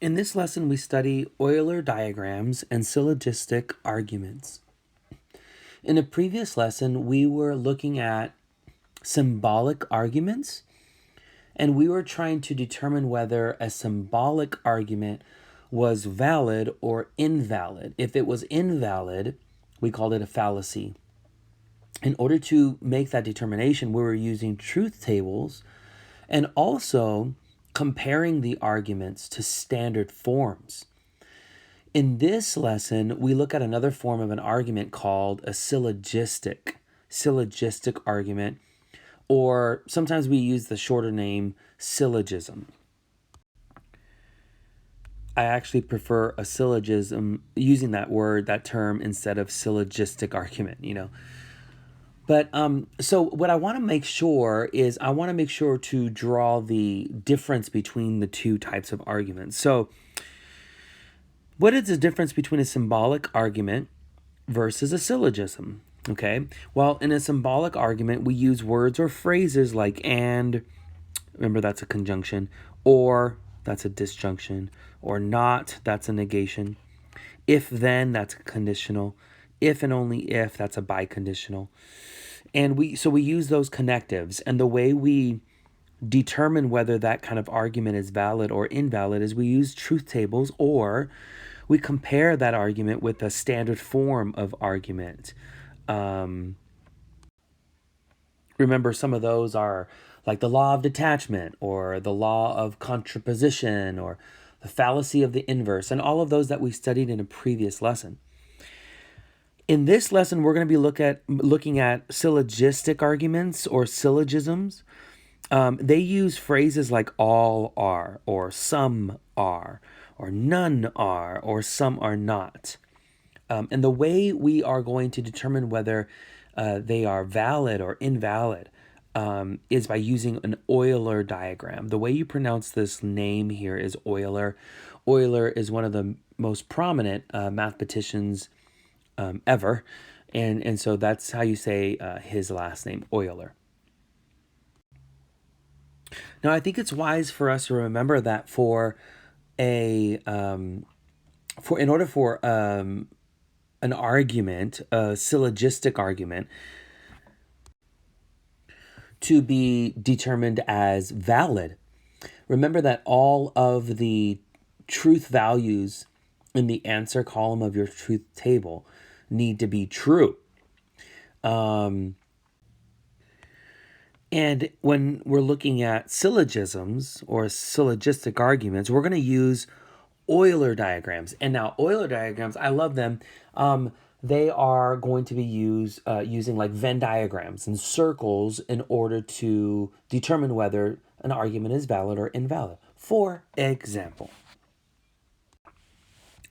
In this lesson, we study Euler diagrams and syllogistic arguments. In a previous lesson, we were looking at symbolic arguments, and we were trying to determine whether a symbolic argument was valid or invalid. If it was invalid, we called it a fallacy. In order to make that determination, we were using truth tables and also comparing the arguments to standard forms. In this lesson, we look at another form of an argument called a syllogistic argument, or sometimes we use the shorter name syllogism. I actually prefer a syllogism, using that term instead of syllogistic argument. But so what I want to make sure is to draw the difference between the two types of arguments. So what is the difference between a symbolic argument versus a syllogism? Okay, well, in a symbolic argument, we use words or phrases like and, remember that's a conjunction, or that's a disjunction, or not, that's a negation, if then, that's a conditional, if and only if, that's a biconditional. And we use those connectives, and the way we determine whether that kind of argument is valid or invalid is we use truth tables, or we compare that argument with a standard form of argument. Remember, some of those are like the law of detachment, or the law of contraposition, or the fallacy of the inverse, and all of those that we studied in a previous lesson. In this lesson, we're going to be looking at syllogistic arguments or syllogisms. They use phrases like all are, or some are, or none are, or some are not. And the way we are going to determine whether they are valid or invalid is by using an Euler diagram. The way you pronounce this name here is Euler. Euler is one of the most prominent mathematicians ever. And so that's how you say his last name, Euler. Now, I think it's wise for us to remember that in order for an argument, a syllogistic argument, to be determined as valid, remember that all of the truth values in the answer column of your truth table need to be true. And when we're looking at syllogisms or syllogistic arguments, we're going to use Euler diagrams. And now Euler diagrams, I love them. They are going to be using like Venn diagrams and circles in order to determine whether an argument is valid or invalid. For example,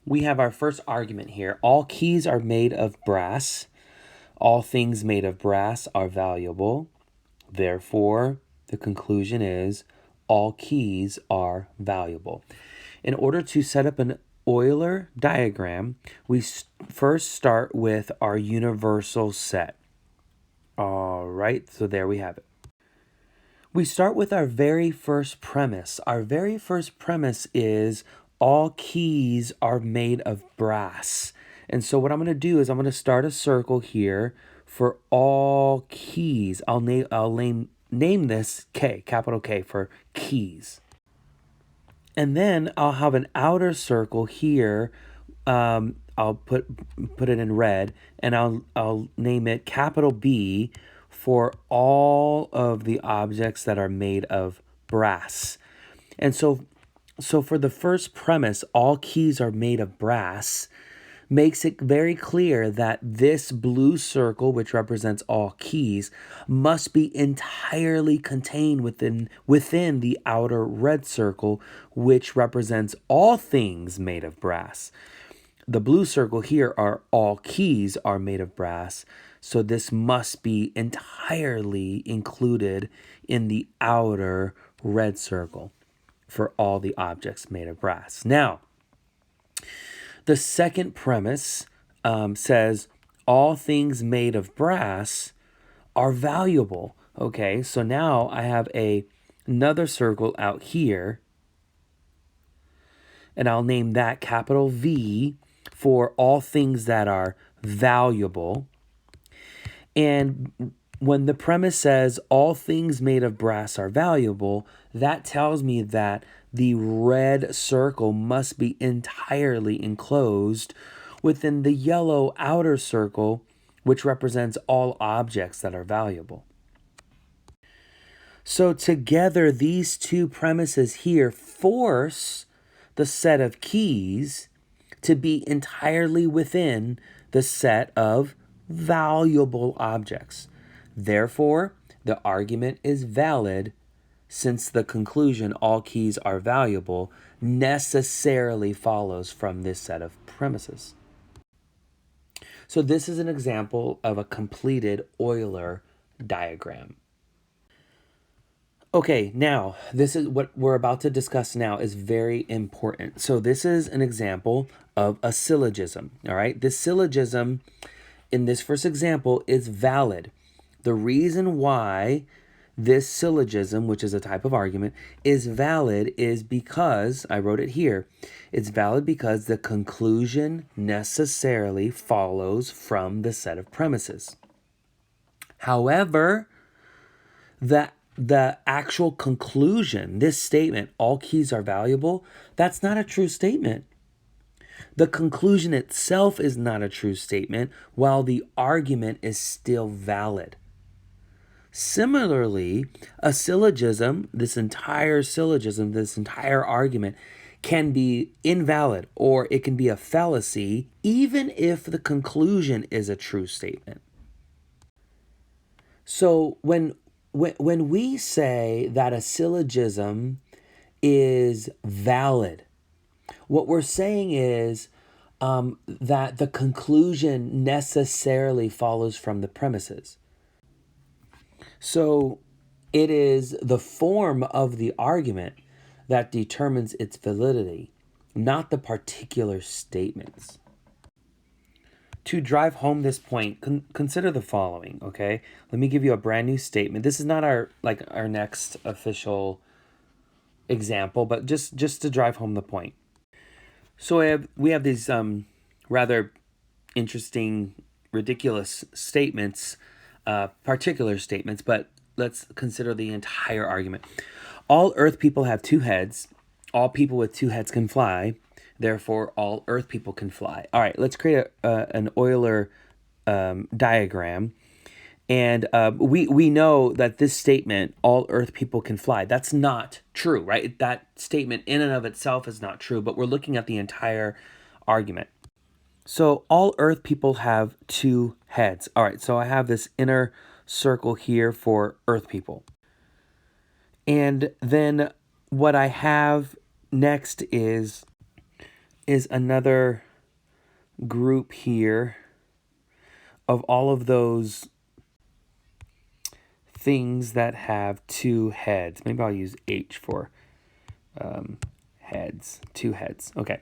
we have our first argument here. All keys are made of brass. All things made of brass are valuable. Therefore, the conclusion is all keys are valuable. In order to set up an Euler diagram, we first start with our universal set. All right, so there we have it. We start with our very first premise. Our very first premise is all keys are made of brass. And so what I'm going to do is I'm going to start a circle here for all keys. I'll name this K, capital K, for keys. And then I'll have an outer circle here. I'll put it in red, and I'll name it capital B for all of the objects that are made of brass. And so for the first premise, all keys are made of brass, makes it very clear that this blue circle, which represents all keys, must be entirely contained within the outer red circle, which represents all things made of brass. The blue circle here are all keys are made of brass, so this must be entirely included in the outer red circle for all the objects made of brass. Now, the second premise says all things made of brass are valuable. Okay, so now I have another circle out here, and I'll name that capital V for all things that are valuable. And when the premise says all things made of brass are valuable, that tells me that the red circle must be entirely enclosed within the yellow outer circle, which represents all objects that are valuable. So together, these two premises here force the set of keys to be entirely within the set of valuable objects. Therefore, the argument is valid since the conclusion all keys are valuable necessarily follows from this set of premises. So this is an example of a completed Euler diagram. Okay, now this is what we're about to discuss now is very important. So this is an example of a syllogism, all right? This syllogism in this first example is valid. The reason why this syllogism, which is a type of argument, is valid is because, I wrote it here, it's valid because the conclusion necessarily follows from the set of premises. However, the actual conclusion, this statement, all keys are valuable, that's not a true statement. The conclusion itself is not a true statement, while the argument is still valid. Similarly, a syllogism, this entire argument, can be invalid or it can be a fallacy, even if the conclusion is a true statement. So when we say that a syllogism is valid, what we're saying is that the conclusion necessarily follows from the premises. So it is the form of the argument that determines its validity, not the particular statements. To drive home this point, consider the following, okay? Let me give you a brand new statement. This is not our next official example, but just to drive home the point. So we have these rather interesting, ridiculous statements, particular statements, but let's consider the entire argument. All earth people have two heads. All people with two heads can fly. Therefore, all earth people can fly. All right, let's create an Euler diagram. And we know that this statement, all earth people can fly, that's not true, right? That statement in and of itself is not true, but we're looking at the entire argument. So all earth people have two heads. All right, so I have this inner circle here for earth people. And then what I have next is another group here of all of those things that have two heads. Maybe I'll use H for heads, two heads. Okay.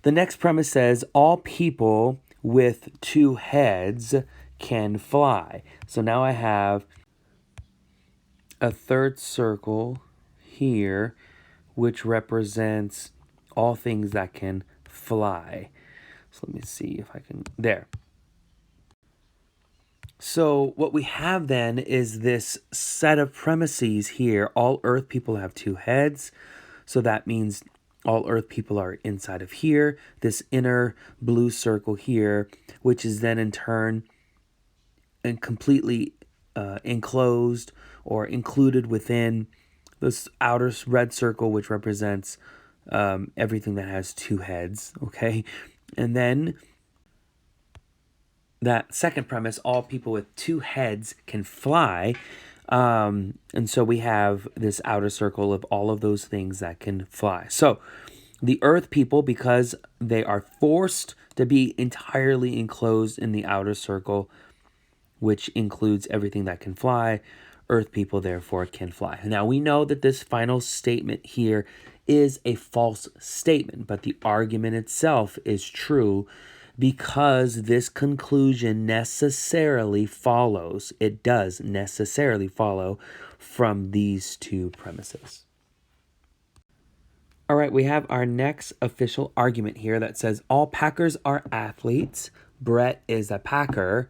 The next premise says all people with two heads can fly. So now I have a third circle here, which represents all things that can fly. So let me see if I can, there. So what we have then is this set of premises here. All earth people have two heads. So that means all earth people are inside of here. This inner blue circle here, which is then in turn and completely enclosed or included within this outer red circle, which represents everything that has two heads, okay? And then that second premise, all people with two heads can fly. And so we have this outer circle of all of those things that can fly. So the earth people, because they are forced to be entirely enclosed in the outer circle, which includes everything that can fly, earth people therefore can fly. Now we know that this final statement here is a false statement, but the argument itself is true because this conclusion necessarily follows, it does necessarily follow from these two premises. All right, we have our next official argument here that says all Packers are athletes. Brett is a Packer.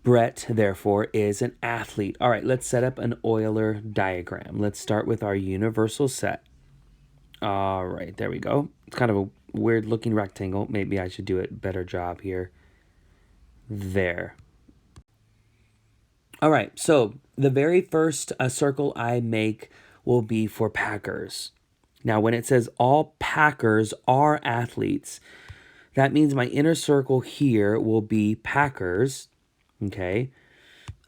Brett, therefore, is an athlete. All right, let's set up an Euler diagram. Let's start with our universal set. All right, there we go. It's kind of a weird looking rectangle. Maybe I should do a better job here. There. All right, so the very first circle I make will be for Packers. Now, when it says all Packers are athletes, that means my inner circle here will be Packers, okay?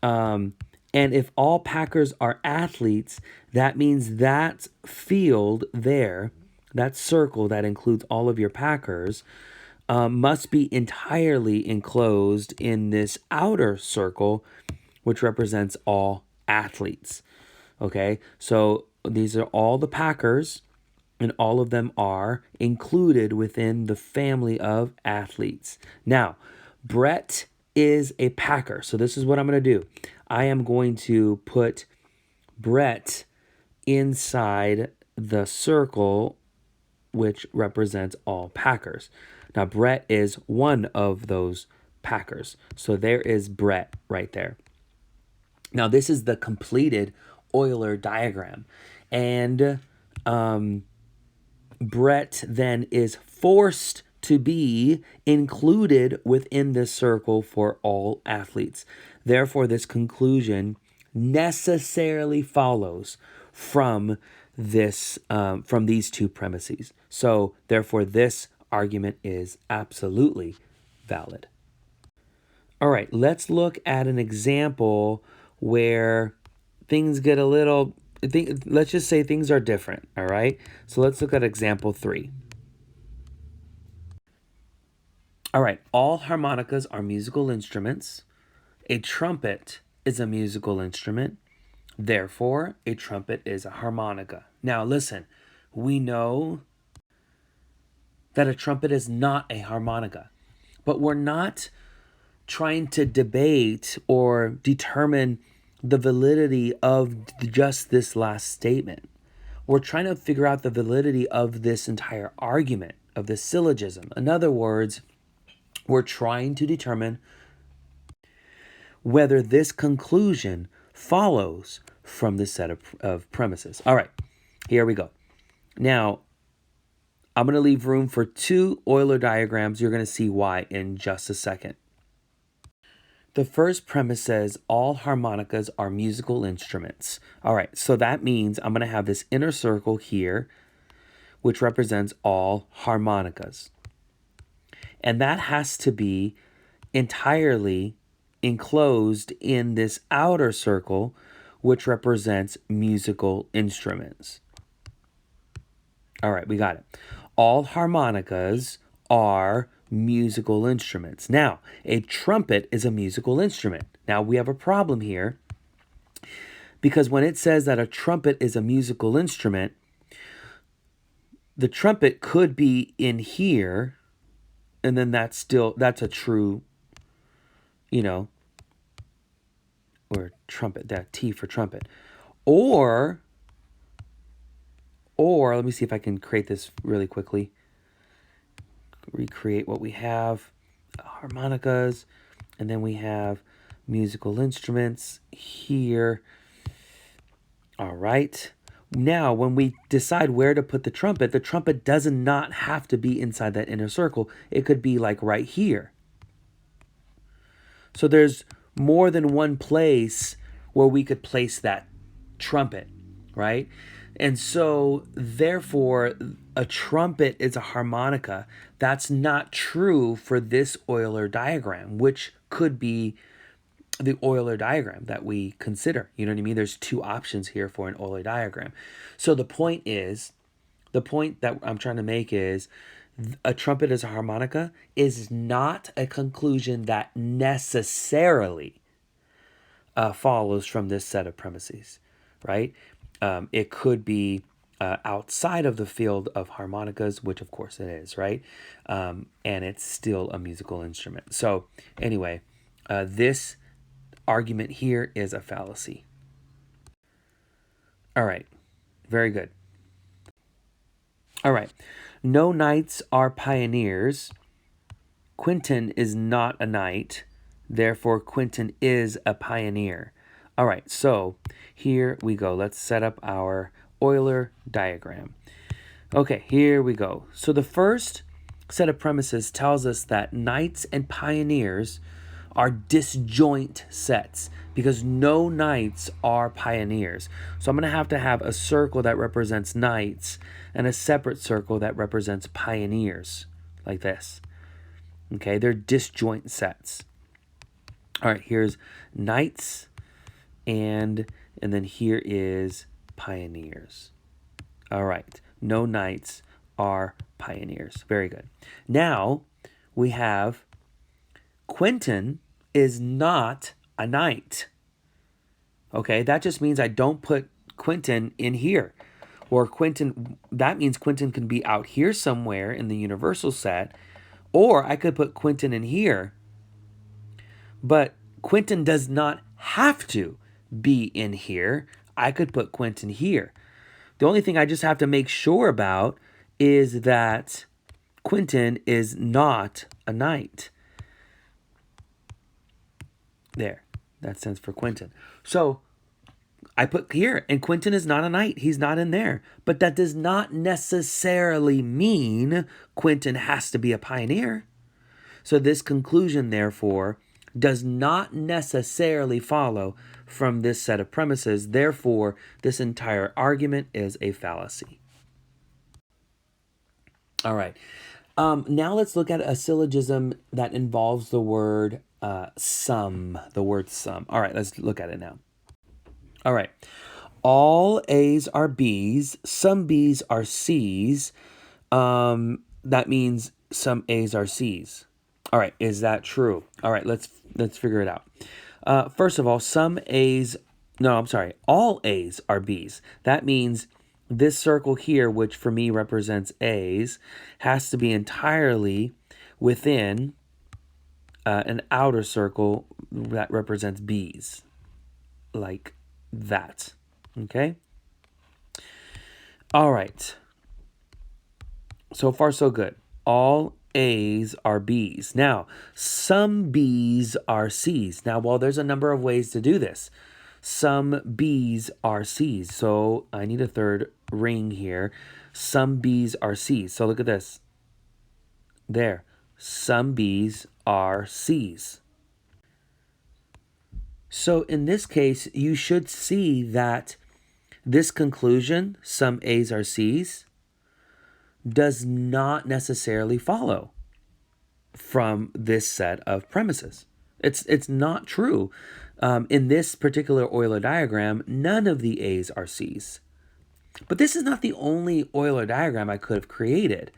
And if all Packers are athletes, that means that field there, that circle that includes all of your Packers, must be entirely enclosed in this outer circle, which represents all athletes. Okay, so these are all the Packers, and all of them are included within the family of athletes. Now, Brett is a Packer, so this is what I'm going to do. I am going to put Brett inside the circle, which represents all Packers. Now, Brett is one of those Packers, so there is Brett right there. Now, this is the completed Euler diagram, and Brett then is forced to be included within this circle for all athletes. Therefore, this conclusion necessarily follows from this from these two premises. So, therefore, this argument is absolutely valid. All right, let's look at an example where things get a little, let's just say things are different, all right? So let's look at example 3. All right, all harmonicas are musical instruments. A trumpet is a musical instrument. Therefore, a trumpet is a harmonica. Now, listen, we know that a trumpet is not a harmonica, but we're not trying to debate or determine the validity of just this last statement. We're trying to figure out the validity of this entire argument, of this syllogism. In other words, we're trying to determine whether this conclusion follows from this set of premises. All right, here we go. Now, I'm going to leave room for 2 Euler diagrams. You're going to see why in just a second. The first premise says all harmonicas are musical instruments. All right, so that means I'm going to have this inner circle here, which represents all harmonicas. And that has to be entirely enclosed in this outer circle, which represents musical instruments. All right, we got it. All harmonicas are musical instruments. Now, a trumpet is a musical instrument. Now, we have a problem here because when it says that a trumpet is a musical instrument, the trumpet could be in here, and then that's a true, or trumpet, that T for trumpet. Or let me see if I can create this really quickly. Recreate what we have, harmonicas, and then we have musical instruments here. All right. Now, when we decide where to put the trumpet does not have to be inside that inner circle. It could be like right here. So there's more than one place where we could place that trumpet, right? And so, therefore, a trumpet is a harmonica. That's not true for this Euler diagram, which could be the Euler diagram that we consider. You know what I mean? There's 2 options here for an Euler diagram. So the point that I'm trying to make is a trumpet is a harmonica is not a conclusion that necessarily follows from this set of premises, right? It could be outside of the field of harmonicas, which of course it is, right? And it's still a musical instrument. So anyway, this argument here is a fallacy. All right, very good. All right. No knights are pioneers. Quentin is not a knight. Therefore, Quentin is a pioneer. All right, so here we go. Let's set up our Euler diagram. Okay, here we go. So the first set of premises tells us that knights and pioneers are disjoint sets because no knights are pioneers. So I'm going to have a circle that represents knights and a separate circle that represents pioneers, like this. Okay, they're disjoint sets. All right, here's knights, and then here is pioneers. All right, no knights are pioneers. Very good. Now we have Quentin is not a knight. Okay, that just means I don't put Quentin in here. Or Quentin, that means Quentin can be out here somewhere in the universal set, or I could put Quentin in here. But Quentin does not have to be in here. I could put Quentin here. The only thing I just have to make sure about is that Quentin is not a knight. There, that stands for Quentin. So I put here, and Quentin is not a knight. He's not in there. But that does not necessarily mean Quentin has to be a pioneer. So this conclusion, therefore, does not necessarily follow from this set of premises. Therefore, this entire argument is a fallacy. All right. Now let's look at a syllogism that involves the word sum. The word sum. All right, let's look at it now. All right. All A's are B's. Some B's are C's. That means some A's are C's. All right, is that true? All right, let's figure it out. First of all, all A's are B's. That means this circle here, which for me represents A's, has to be entirely within an outer circle that represents B's, like that. Okay? All right. So far, so good. All A's are B's. Now, some B's are C's. Now, well, there's a number of ways to do this. Some B's are C's. So I need a third ring here. Some B's are C's. So look at this. There. Some B's are C's. So in this case, you should see that this conclusion, some A's are C's, does not necessarily follow from this set of premises. It's not true. In this particular Euler diagram, none of the A's are C's. But this is not the only Euler diagram I could have created.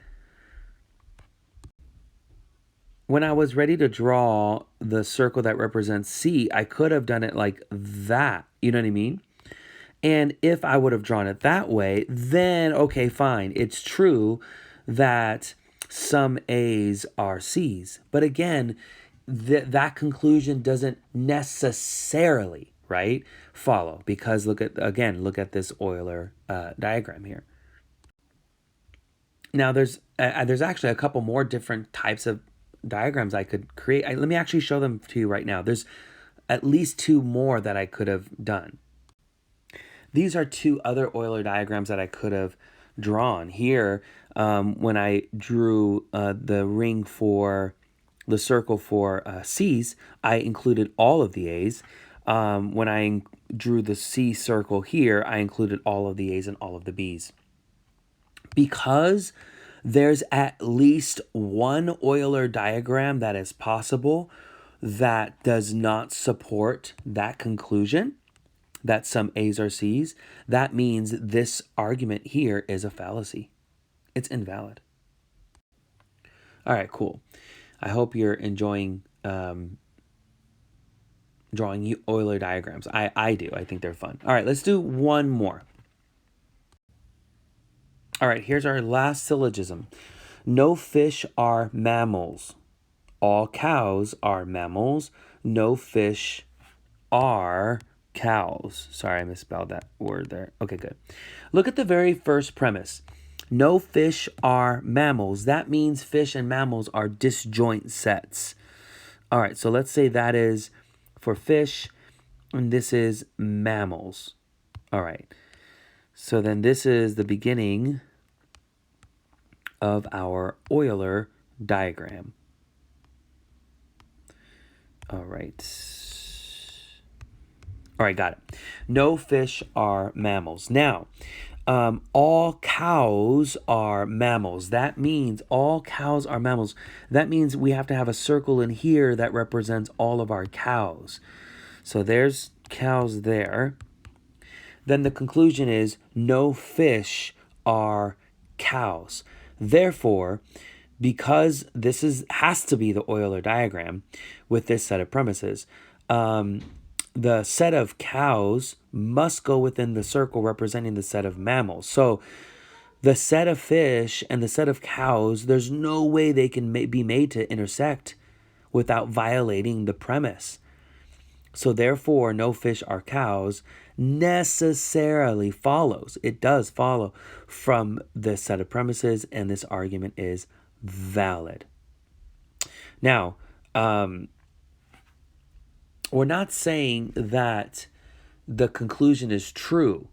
When I was ready to draw the circle that represents C, I could have done it like that. You know what I mean? And if I would have drawn it that way, then okay, fine. It's true that some A's are C's. But again, that conclusion doesn't necessarily, right, follow. Because look at this Euler diagram here. Now there's actually a couple more different types of diagrams I could create. Let me actually show them to you right now. There's at least two more that I could have done. These are two other Euler diagrams that I could have drawn. Here, when I drew the ring for the circle for C's, I included all of the A's. When I drew the C circle here, I included all of the A's and all of the B's. Because there's at least one Euler diagram that is possible that does not support that conclusion, that some A's are C's, that means this argument here is a fallacy. It's invalid. All right, cool. I hope you're enjoying drawing Euler diagrams. I do. I think they're fun. All right, let's do one more. All right, here's our last syllogism. No fish are mammals. All cows are mammals. No fish are cows. Sorry, I misspelled that word there. Okay, good. Look at the very first premise. No fish are mammals. That means fish and mammals are disjoint sets. All right, so let's say that is for fish, and this is mammals. All right, so then this is the beginning of our Euler diagram. All right. All right, got it. No fish are mammals. Now, all cows are mammals. That means all cows are mammals. That means we have to have a circle in here that represents all of our cows. So there's cows there. Then the conclusion is no fish are cows. Therefore, because this has to be the Euler diagram with this set of premises, the set of cows must go within the circle representing the set of mammals. So the set of fish and the set of cows, there's no way they can be made to intersect without violating the premise. So therefore, no fish are cows necessarily follows. It does follow from this set of premises, and this argument is valid. Now, we're not saying that the conclusion is true.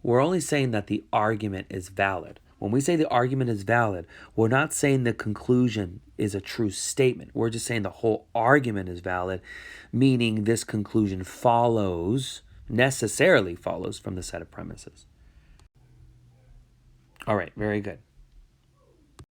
We're only saying that the argument is valid. When we say the argument is valid, we're not saying the conclusion is a true statement. We're just saying the whole argument is valid, meaning this conclusion necessarily follows from the set of premises. All right, very good.